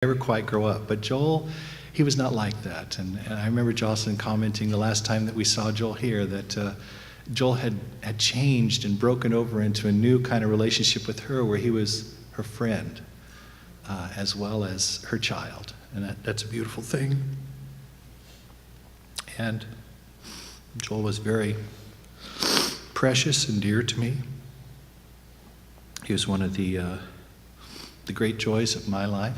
never quite grow up. But Joel, he was not like that. And I remember Jocelyn commenting the last time that we saw Joel here that Joel had changed and broken over into a new kind of relationship with her where he was her friend as well as her child. And that's a beautiful thing. And Joel was very precious and dear to me. He was one of the great joys of my life.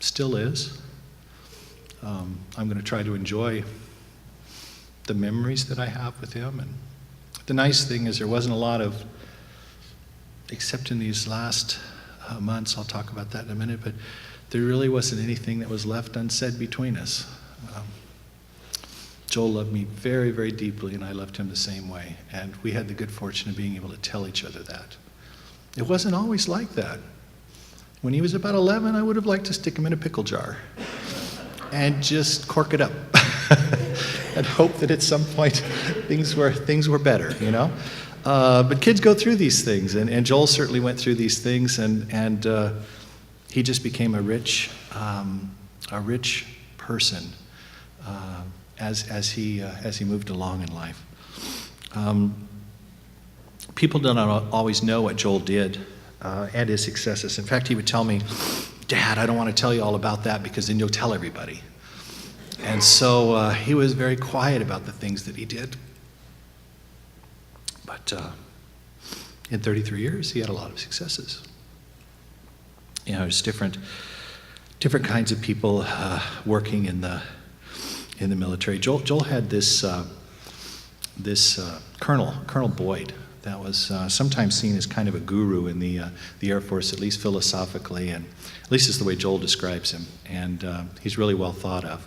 Still is. I'm going to try to enjoy the memories that I have with him. And the nice thing is there wasn't a lot of, except in these last months, I'll talk about that in a minute, but there really wasn't anything that was left unsaid between us. Joel loved me very, very deeply, and I loved him the same way. And we had the good fortune of being able to tell each other that. It wasn't always like that. When he was about 11, I would have liked to stick him in a pickle jar and just cork it up and hope that at some point things were better, you know? But kids go through these things, and Joel certainly went through these things, and he just became a rich person as he moved along in life. People don't always know what Joel did and his successes. In fact, he would tell me, "Dad, I don't want to tell you all about that because then you'll tell everybody." And so he was very quiet about the things that he did. But in 33 years, he had a lot of successes. You know, there's different kinds of people working in the military. Joel had this Colonel Boyd that was sometimes seen as kind of a guru in the Air Force, at least philosophically, and at least is the way Joel describes him. And he's really well thought of.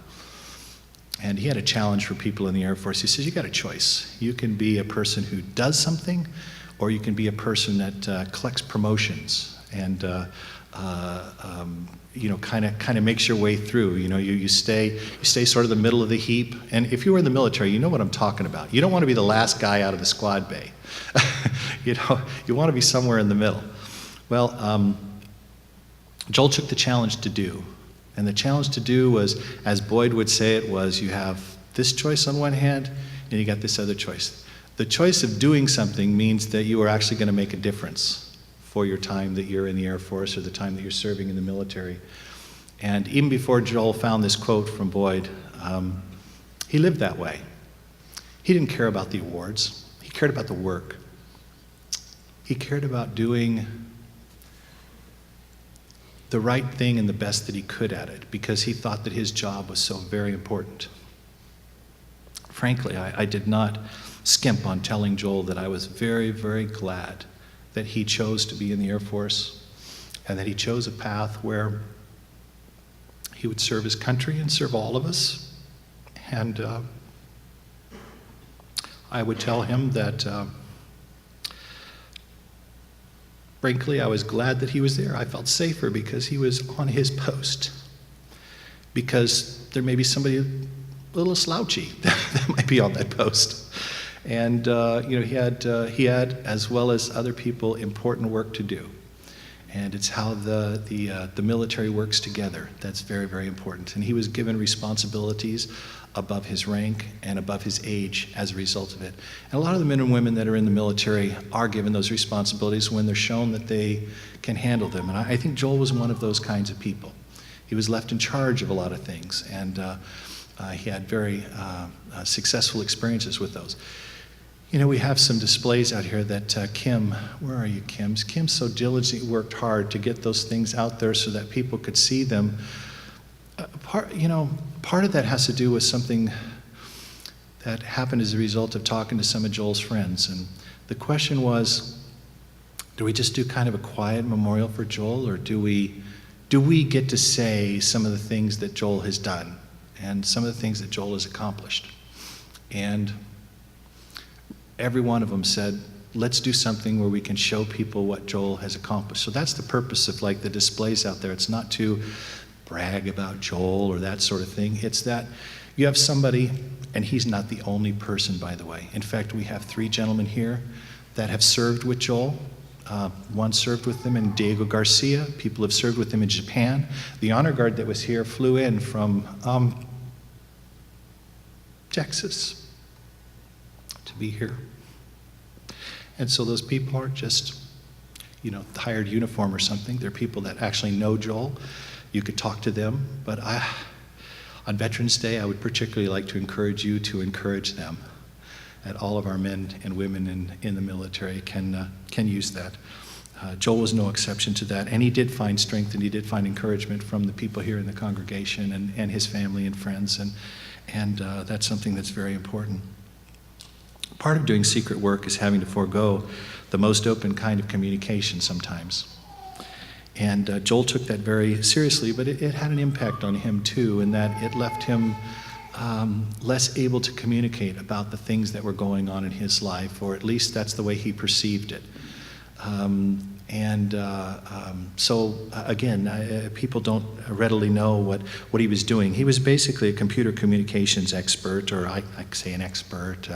And he had a challenge for people in the Air Force. He says, you got a choice. You can be a person who does something, or you can be a person that collects promotions and you know, kind of makes your way through. You know, you stay sort of the middle of the heap. And if you were in the military, you know what I'm talking about. You don't want to be the last guy out of the squad bay. You know, you want to be somewhere in the middle. Well, Joel took the challenge to do. And the challenge to do was, as Boyd would say it, was you have this choice on one hand, and you got this other choice. The choice of doing something means that you are actually going to make a difference for your time that you're in the Air Force or the time that you're serving in the military. And even before Joel found this quote from Boyd, he lived that way. He didn't care about the awards. He cared about the work. He cared about doing the right thing and the best that he could at it because he thought that his job was so very important. Frankly, I did not skimp on telling Joel that I was very, very glad that he chose to be in the Air Force and that he chose a path where he would serve his country and serve all of us. And I would tell him that frankly, I was glad that he was there. I felt safer because he was on his post. Because there may be somebody a little slouchy that might be on that post. And you know, he had, as well as other people, important work to do. And it's how the military works together that's very, very important. And he was given responsibilities above his rank and above his age as a result of it. And a lot of the men and women that are in the military are given those responsibilities when they're shown that they can handle them. And I think Joel was one of those kinds of people. He was left in charge of a lot of things, and he had very successful experiences with those. You know, we have some displays out here that Kim, where are you, Kim? Kim so diligently worked hard to get those things out there so that people could see them. Part of that has to do with something that happened as a result of talking to some of Joel's friends. And the question was, do we just do kind of a quiet memorial for Joel, or do we get to say some of the things that Joel has done and some of the things that Joel has accomplished? And every one of them said, let's do something where we can show people what Joel has accomplished. So that's the purpose of like the displays out there. It's not to brag about Joel or that sort of thing. It's that you have somebody, and he's not the only person, by the way. In fact, we have 3 gentlemen here that have served with Joel One served with him in Diego Garcia. People have served with him in Japan. The honor guard that was here flew in from Texas to be here. And so those people aren't just, hired uniform or something. They're people that actually know Joel. You could talk to them, but on Veterans Day, I would particularly like to encourage you to encourage them. That all of our men and women in the military can use that. Joel was no exception to that, and he did find strength and he did find encouragement from the people here in the congregation and his family and friends, and that's something that's very important. Part of doing secret work is having to forego the most open kind of communication sometimes. And Joel took that very seriously, but it had an impact on him too, in that it left him less able to communicate about the things that were going on in his life, or at least that's the way he perceived it. So again, people don't readily know what he was doing. He was basically a computer communications expert, or I say an expert.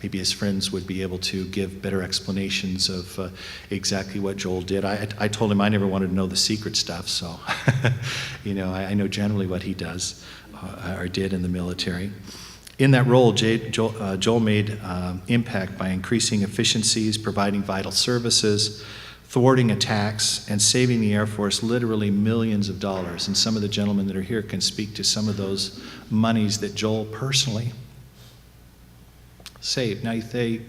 Maybe his friends would be able to give better explanations of exactly what Joel did. I told him I never wanted to know the secret stuff, so I know generally what he does or did in the military. In that role, Joel made impact by increasing efficiencies, providing vital services, thwarting attacks, and saving the Air Force literally millions of dollars. And some of the gentlemen that are here can speak to some of those monies that Joel personally saved. Now you say,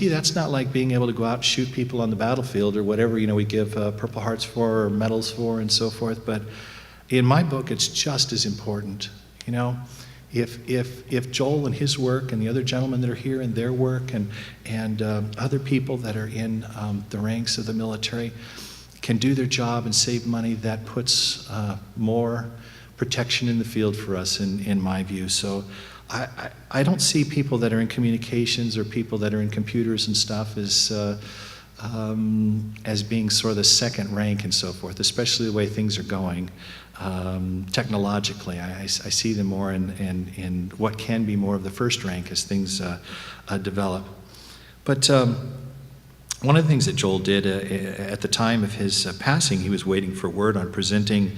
that's not like being able to go out and shoot people on the battlefield or whatever, we give Purple Hearts for or medals for and so forth. But in my book, it's just as important, If Joel and his work and the other gentlemen that are here and their work and other people that are in the ranks of the military can do their job and save money, that puts more protection in the field for us, in my view. So I don't see people that are in communications or people that are in computers and stuff as being sort of the second rank and so forth, especially the way things are going. Technologically, I see them more in what can be more of the first rank as things develop. But one of the things that Joel did at the time of his passing, he was waiting for word on presenting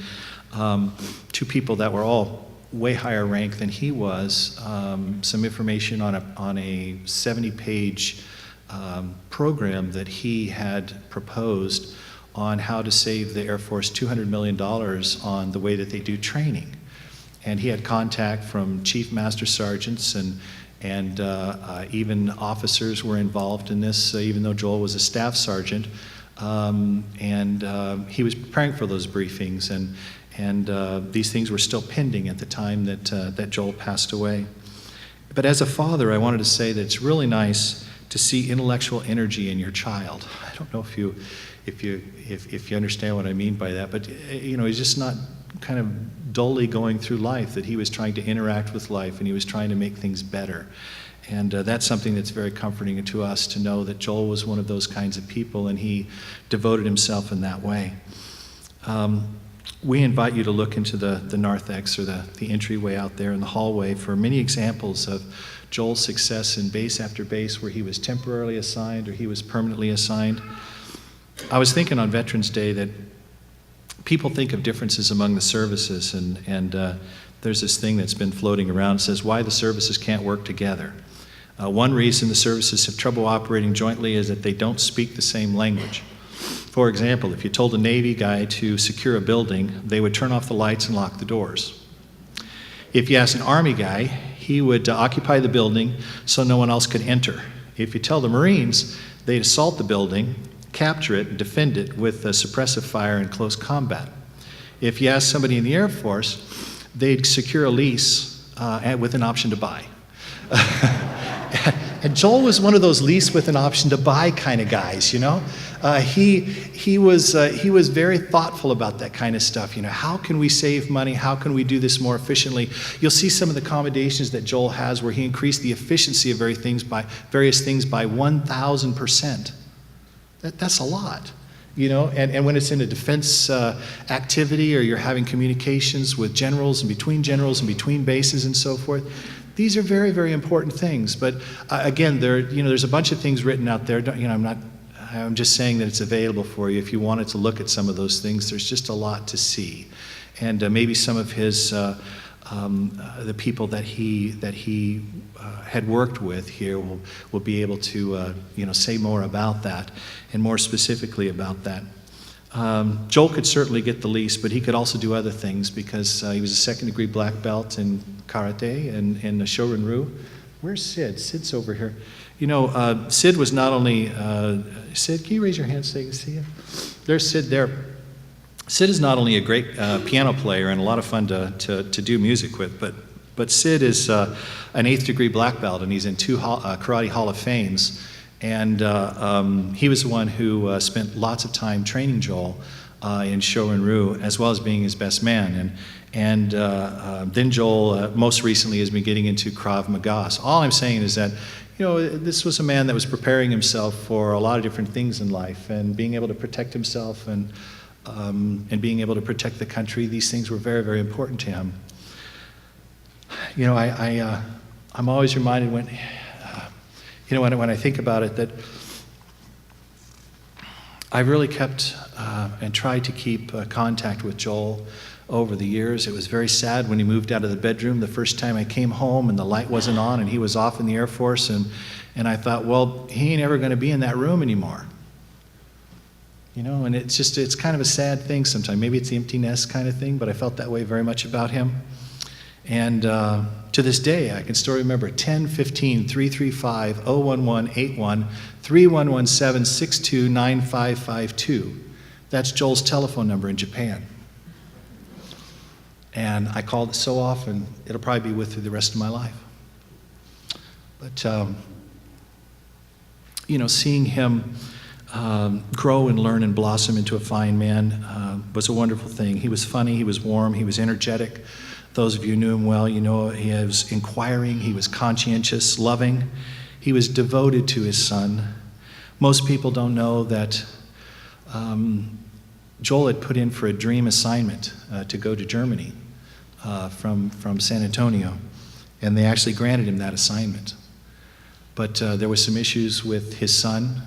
to people that were all way higher rank than he was some information on a 70-page program that he had proposed on how to save the Air Force $200 million on the way that they do training. And he had contact from chief master sergeants and even officers were involved in this, even though Joel was a staff sergeant. He was preparing for those briefings, and these things were still pending at the time that Joel passed away. But as a father, I wanted to say that it's really nice to see intellectual energy in your child. I don't know if you understand what I mean by that, but he's just not kind of dully going through life, that he was trying to interact with life and he was trying to make things better. And that's something that's very comforting to us, to know that Joel was one of those kinds of people and he devoted himself in that way. We invite you to look into the narthex, or the entryway out there in the hallway, for many examples of Joel's success in base after base where he was temporarily assigned or he was permanently assigned. I was thinking on Veterans Day that people think of differences among the services, and there's this thing that's been floating around that says why the services can't work together. One reason the services have trouble operating jointly is that they don't speak the same language. For example, if you told a Navy guy to secure a building, they would turn off the lights and lock the doors. If you asked an Army guy, he would occupy the building so no one else could enter. If you tell the Marines, they'd assault the building, capture it, and defend it with suppressive fire and close combat. If you ask somebody in the Air Force, they'd secure a lease with an option to buy. And Joel was one of those lease with an option to buy kind of guys, He was very thoughtful about that kind of stuff. How can we save money? How can we do this more efficiently? You'll see some of the accommodations that Joel has where he increased the efficiency of various things by 1,000%. That's a lot, and when it's in a defense activity, or you're having communications with generals and between bases and so forth. These are very, very important things. But again, there's a bunch of things written out there. I'm not I'm just saying that it's available for you if you wanted to look at some of those things. There's just a lot to see. And maybe some of his, the people that he had worked with here will be able to, say more about that, and more specifically about that. Joel could certainly get the lease, but he could also do other things because he was a second-degree black belt in karate and in the Shorin-ryu. Where's Sid? Sid's over here. Sid was not only, Sid, can you raise your hand so you can see you? There's Sid there. Sid is not only a great piano player and a lot of fun to do music with, but Sid is an 8th degree black belt, and he's in 2 Karate Hall of Fames. And he was the one who spent lots of time training Joel in Shorin-ryu, as well as being his best man. And then Joel, most recently, has been getting into Krav Maga. So all I'm saying is that, this was a man that was preparing himself for a lot of different things in life, and being able to protect himself and being able to protect the country. These things were very, very important to him. I'm always reminded when I think about it, that I really kept and tried to keep contact with Joel over the years. It was very sad when he moved out of the bedroom the first time I came home and the light wasn't on and he was off in the Air Force, and I thought, well, he ain't ever going to be in that room anymore. And it's kind of a sad thing sometimes. Maybe it's the empty nest kind of thing, but I felt that way very much about him. And to this day, I can still remember 10-15-335-01181, 3117-629552. That's Joel's telephone number in Japan. And I called it so often, it'll probably be with me the rest of my life. But, seeing him grow and learn and blossom into a fine man was a wonderful thing. He was funny, he was warm, he was energetic. Those of you who knew him well, he was inquiring, he was conscientious, loving. He was devoted to his son. Most people don't know that Joel had put in for a dream assignment to go to Germany from San Antonio, and they actually granted him that assignment. But there were some issues with his son,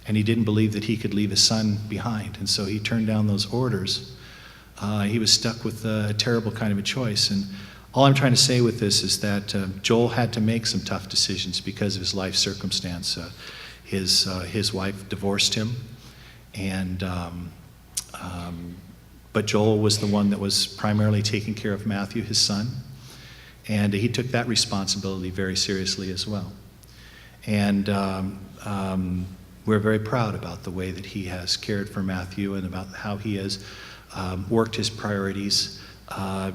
and he didn't believe that he could leave his son behind, and so he turned down those orders. He was stuck with a terrible kind of a choice. And all I'm trying to say with this is that Joel had to make some tough decisions because of his life circumstance. His wife divorced him, but Joel was the one that was primarily taking care of Matthew, his son, and he took that responsibility very seriously as well. And we're very proud about the way that he has cared for Matthew and about how he has worked his priorities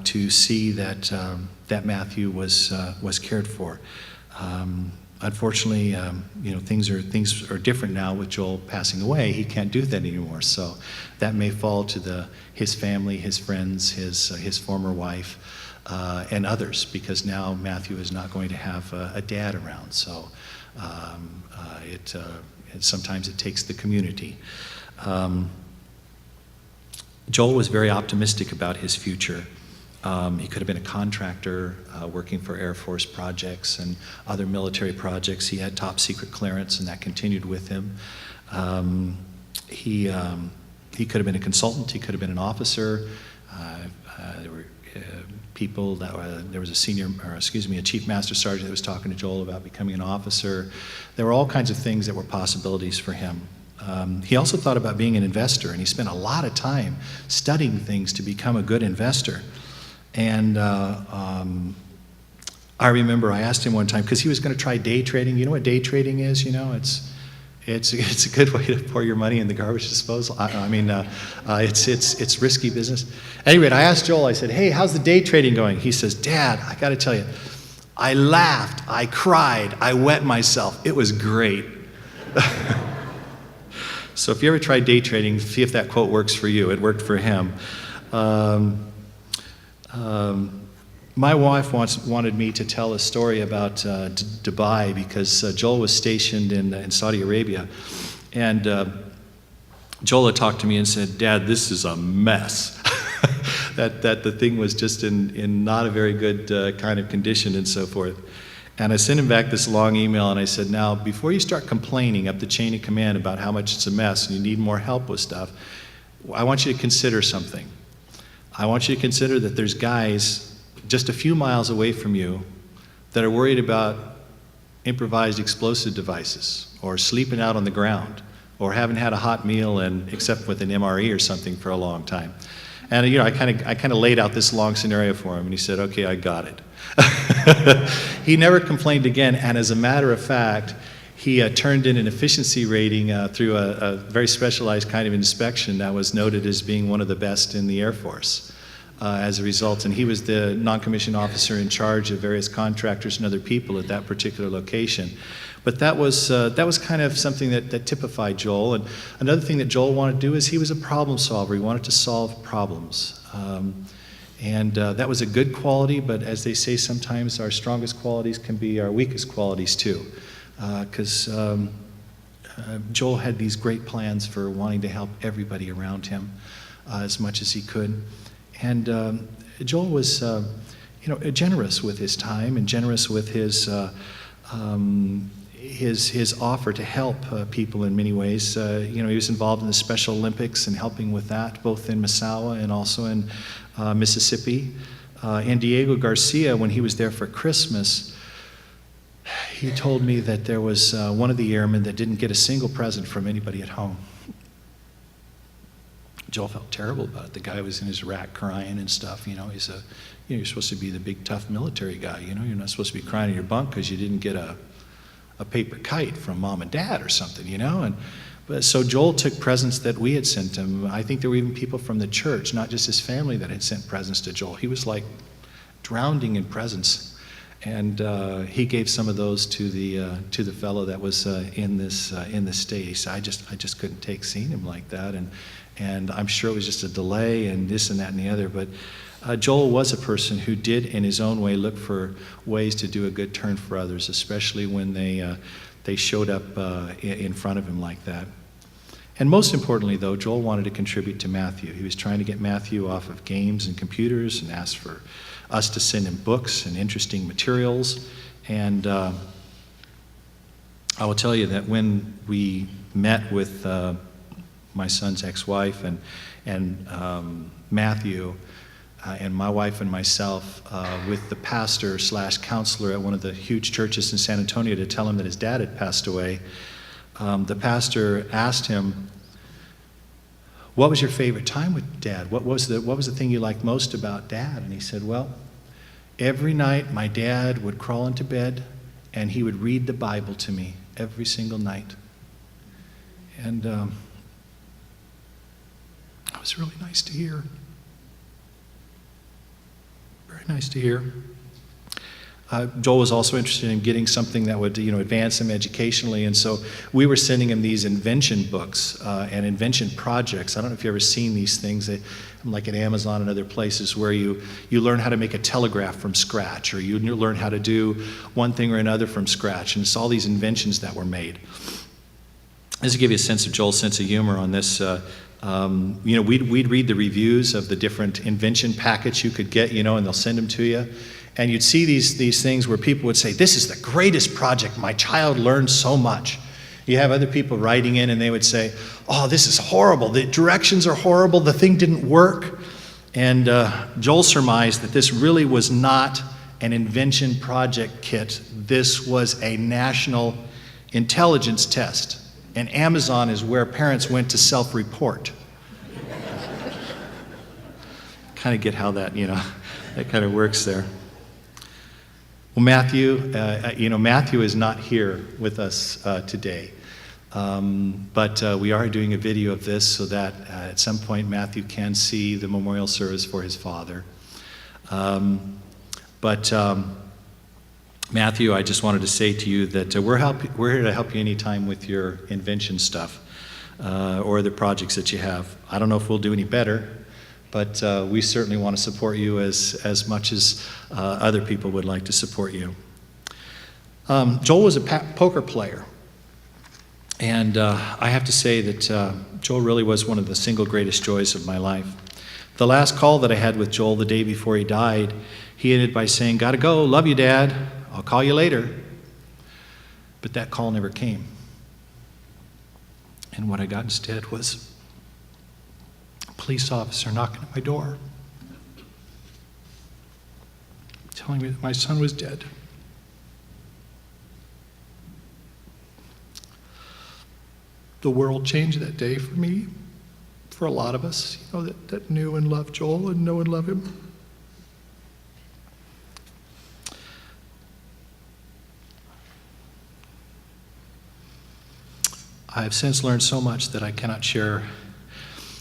to see that Matthew was cared for. Unfortunately, things are different now with Joel passing away. He can't do that anymore. So that may fall to his family, his friends, his former wife, and others, because now Matthew is not going to have a dad around. So sometimes it takes the community. Joel was very optimistic about his future. He could have been a contractor working for Air Force projects and other military projects. He had top secret clearance, and that continued with him. He could have been a consultant. He could have been an officer. There were people there was a chief master sergeant that was talking to Joel about becoming an officer. There were all kinds of things that were possibilities for him. He also thought about being an investor, and he spent a lot of time studying things to become a good investor. And I remember I asked him one time, because he was going to try day trading. You know what day trading is? It's a good way to pour your money in the garbage disposal. It's risky business. Anyway, I asked Joel, I said, hey, how's the day trading going? He says, Dad, I got to tell you, I laughed, I cried, I wet myself. It was great. So if you ever try day trading, see if that quote works for you. It worked for him. My wife wanted me to tell a story about Dubai, because Joel was stationed in Saudi Arabia. And Joel had talked to me and said, Dad, this is a mess. that the thing was just in not a very good kind of condition and so forth. And I sent him back this long email, and I said, now, before you start complaining up the chain of command about how much it's a mess and you need more help with stuff, I want you to consider something. I want you to consider that there's guys just a few miles away from you that are worried about improvised explosive devices, or sleeping out on the ground, or haven't had a hot meal except with an MRE or something for a long time. And I kind of laid out this long scenario for him, and he said, okay, I got it. He never complained again, and as a matter of fact, he turned in an efficiency rating through a very specialized kind of inspection that was noted as being one of the best in the Air Force as a result. And he was the non-commissioned officer in charge of various contractors and other people at that particular location. But that was kind of something that typified Joel. And another thing that Joel wanted to do is he was a problem solver. He wanted to solve problems. And that was a good quality, but as they say, sometimes our strongest qualities can be our weakest qualities too. Because Joel had these great plans for wanting to help everybody around him as much as he could. And Joel was generous with his time and generous with his offer to help people in many ways. He was involved in the Special Olympics and helping with that, both in Massawa and also in Mississippi. And Diego Garcia, when he was there for Christmas, he told me that there was one of the airmen that didn't get a single present from anybody at home. Joel felt terrible about it. The guy was in his rack crying and stuff. You're supposed to be the big tough military guy. You're not supposed to be crying in your bunk because you didn't get a paper kite from mom and dad or something, But so Joel took presents that we had sent him. I think there were even people from the church, not just his family, that had sent presents to Joel. He was like drowning in presents, and he gave some of those to the fellow that was in this state. He said, I just couldn't take seeing him like that, and I'm sure it was just a delay and this and that and the other, but. Joel was a person who did, in his own way, look for ways to do a good turn for others, especially when they showed up in front of him like that. And most importantly, though, Joel wanted to contribute to Matthew. He was trying to get Matthew off of games and computers and asked for us to send him books and interesting materials. And I will tell you that when we met with my son's ex-wife and Matthew, and my wife and myself with the pastor / counselor at one of the huge churches in San Antonio to tell him that his dad had passed away, the pastor asked him, what was your favorite time with Dad? What was the thing you liked most about Dad? And he said, well, every night my dad would crawl into bed and he would read the Bible to me every single night. And it was really nice to hear. Very nice to hear. Joel was also interested in getting something that would, advance him educationally, and so we were sending him these invention books and invention projects. I don't know if you've ever seen these things, like at Amazon and other places, where you learn how to make a telegraph from scratch, or you learn how to do one thing or another from scratch, and it's all these inventions that were made. Just to give you a sense of Joel's sense of humor on this, we'd read the reviews of the different invention packets you could get, and they'll send them to you. And you'd see these things where people would say, this is the greatest project. My child learned so much. You have other people writing in and they would say, oh, this is horrible. The directions are horrible. The thing didn't work. And Joel surmised that this really was not an invention project kit. This was a national intelligence test. And Amazon is where parents went to self-report. Kind of get how that, that kind of works there. Well, Matthew, Matthew is not here with us today. But we are doing a video of this so that at some point Matthew can see the memorial service for his father. Matthew, I just wanted to say to you that we're here to help you anytime with your invention stuff or the projects that you have. I don't know if we'll do any better, but we certainly want to support you as much as other people would like to support you. Joel was a poker player, and I have to say that Joel really was one of the single greatest joys of my life. The last call that I had with Joel the day before he died, he ended by saying, "Gotta go, love you, Dad. I'll call you later. But that call never came. And what I got instead was a police officer knocking at my door, telling me that my son was dead. The world changed that day for me, for a lot of us, that knew and loved Joel and know and love him. I have since learned so much that I cannot share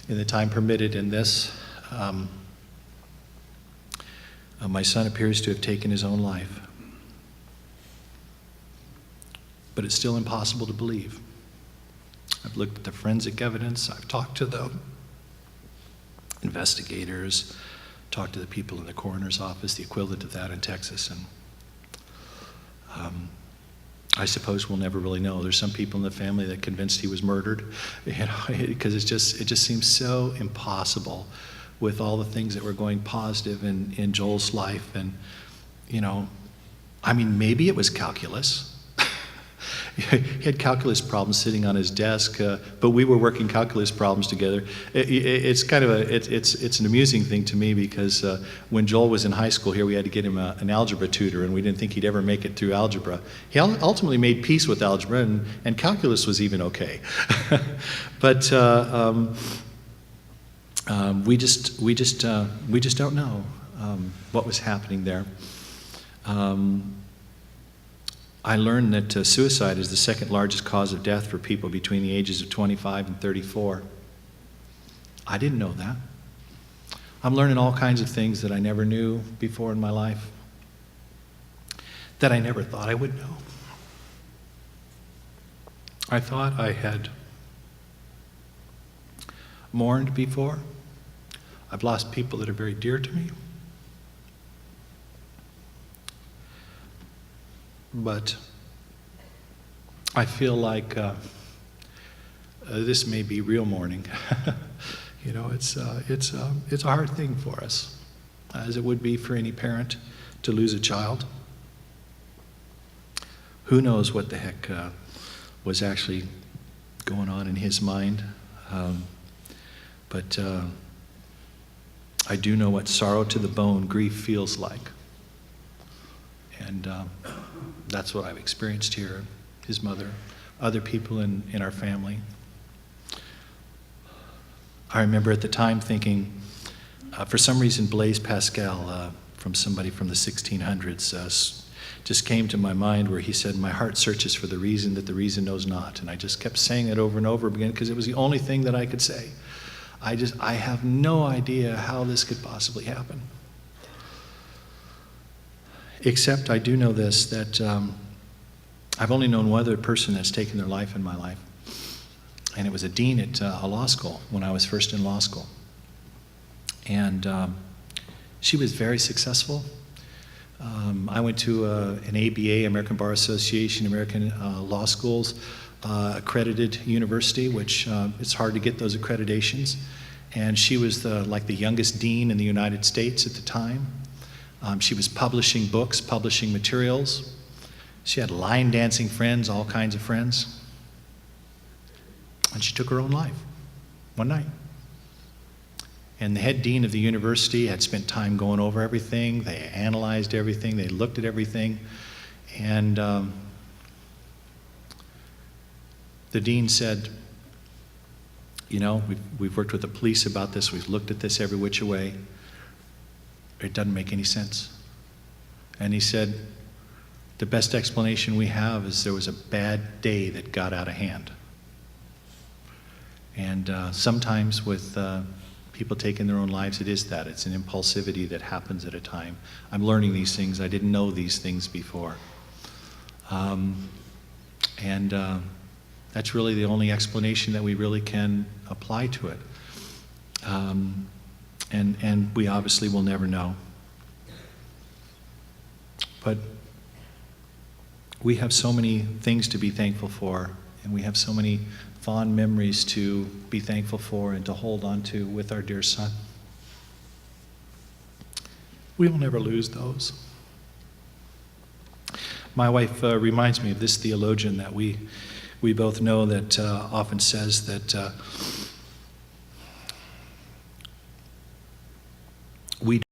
in the time permitted in this. My son appears to have taken his own life. But it's still impossible to believe. I've looked at the forensic evidence. I've talked to the investigators, talked to the people in the coroner's office, the equivalent of that in Texas. And I suppose we'll never really know. There's some people in the family that are convinced he was murdered, because it just seems so impossible with all the things that were going positive in Joel's life. And, maybe it was calculus. He had calculus problems sitting on his desk, but we were working calculus problems together. It's kind of it's an amusing thing to me, because when Joel was in high school here, we had to get him an algebra tutor, and we didn't think he'd ever make it through algebra. He ultimately made peace with algebra, and calculus was even okay. But we just don't know what was happening there. I learned that suicide is the second largest cause of death for people between the ages of 25 and 34. I didn't know that. I'm learning all kinds of things that I never knew before in my life, that I never thought I would know. I thought I had mourned before. I've lost people that are very dear to me. But I feel like this may be real mourning. It's a hard thing for us, as it would be for any parent to lose a child. Who knows what the heck was actually going on in his mind. But I do know what sorrow to the bone grief feels like. And that's what I've experienced here, his mother, other people in our family. I remember at the time thinking, for some reason, Blaise Pascal, from somebody from the 1600s, just came to my mind, where he said, "My heart searches for the reason that the reason knows not." And I just kept saying it over and over again, because it was the only thing that I could say. I have no idea how this could possibly happen. Except I do know this, that I've only known one other person that's taken their life in my life. And it was a dean at a law school when I was first in law school. And she was very successful. I went to an ABA, American Bar Association, American Law Schools, accredited university, which it's hard to get those accreditations. And she was the youngest dean in the United States at the time. She was publishing books, publishing materials. She had line dancing friends, all kinds of friends. And she took her own life one night. And the head dean of the university had spent time going over everything. They analyzed everything. They looked at everything. And the dean said, we've worked with the police about this. We've looked at this every which way. It doesn't make any sense. And he said, the best explanation we have is there was a bad day that got out of hand. And sometimes with people taking their own lives, it is that. It's an impulsivity that happens at a time. I'm learning these things. I didn't know these things before. That's really the only explanation that we really can apply to it. And we obviously will never know. But we have so many things to be thankful for, and we have so many fond memories to be thankful for and to hold on to with our dear son. We will never lose those. My wife reminds me of this theologian that we both know that often says that we